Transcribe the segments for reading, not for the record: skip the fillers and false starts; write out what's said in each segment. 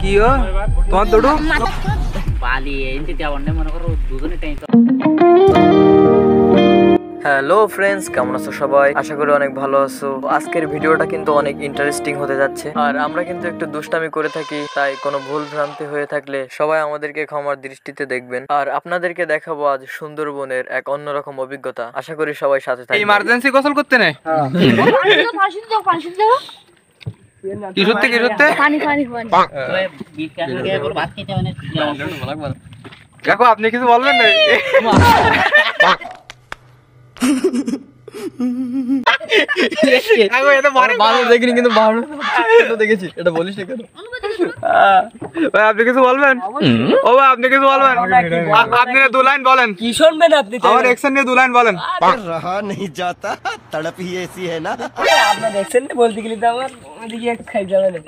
কিও তোমার দৌড়ো পালিয়ে এনতে যাওয়ার মনে করো দুজনে টাইম। হ্যালো ফ্রেন্ডস, কেমন আছো সবাই? আশা করি অনেক ভালো আছো। আজকের ভিডিওটা কিন্তু অনেক ইন্টারেস্টিং হতে যাচ্ছে। আর আমরা কিন্তু একটু দুষ্টামি করে থাকি, তাই কোনো ভুল ভ্রান্তি হয়ে থাকলে সবাই আমাদেরকে ক্ষমার দৃষ্টিতে দেখবেন। আর আপনাদেরকে দেখাবো আজ সুন্দরবনের এক অন্যরকম অভিজ্ঞতা। আশা করি সবাই সাথে থাকবেন। ইমার্জেন্সি গোসল করতে নেই দেখো, আপনি কিছু বলবেন না? দেখিনি কিন্তু দেখেছি, এটা বলিস না কেন? আপনি কিছু বলবেন? ও ভাই, আপনি কিছু বলবেন? আপনি দু লাইন বলেন। কি শুনবেন আপনি? আমার অ্যাকশন নিয়ে দু লাইন বলেন। रहा नहीं जाता, तड़प ही ऐसी है ना। আপনার অ্যাকশন বলতে গেলে তো আমার ওদিকে এক খাই যাবে না।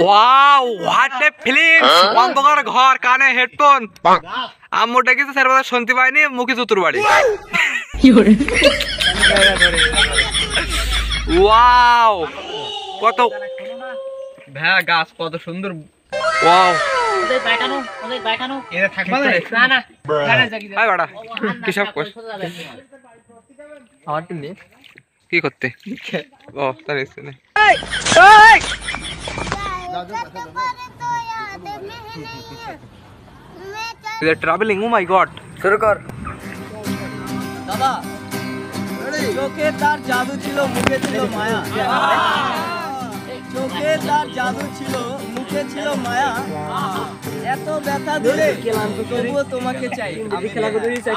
Wow, what a feelings! অন্ধকার ঘর, কানে হেডফোন। আম্মু ডেকেছে, স্যার শুনতে পাইনি, মুখে চতুর বাড়ি। ওয়াও, কত ভ্যা গাছ, কত সুন্দর। ওয়াও, ওদের বাইকানো, ওদের বাইকানো। এটা থাকবে না না। আয় বাড়া, কি সব কর? আমার টিম কি করতে? ও তার এসে না। We are traveling. Oh my God! শুরু কর। দাদা, চোখে তার জাদু ছিল, মুখে ছিল মায়া। চোখে তার জাদু ছিল, মুখে ছিল মায়া। এত ব্যথা ধরে তবুও তোমাকে চাই। আমি খেলা করতে চাই।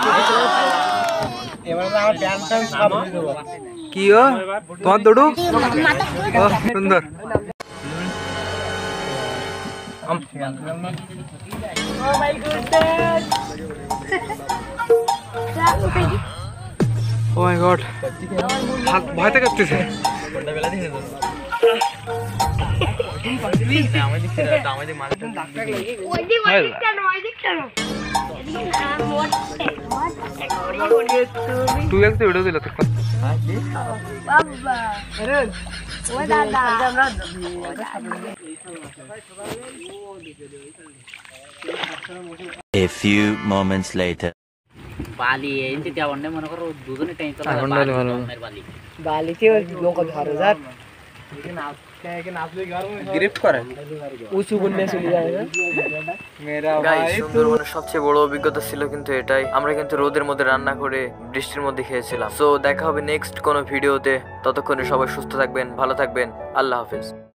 এবার আমার ব্যায়াম টাইম সব দিয়ে দেবো। কিও তোমার দৌড়ু? ও সুন্দর। Oh my goodness! Oh my God! ভয় তো করতেছে। তুই একটা ভিডিও দিল তো। A few moments later. পালিয়ে এনতে যাওয়ার মনে করো দুজনে টাইম তো বালি বালিতে নৌকা ধরে যাক, গ্রিফট করে উঁচু বন্যা চলে যায় না। গাইস, সুন্দরবনের সবচেয়ে বড় অভিজ্ঞতা ছিল কিন্তু এটাই। আমরা কিন্তু রোদের মধ্যে রান্না করে বৃষ্টির মধ্যে খেয়েছিলাম। সো দেখা হবে নেক্সট কোনো ভিডিওতে। ততক্ষণে সবাই সুস্থ থাকবেন, ভালো থাকবেন। আল্লাহ হাফেজ।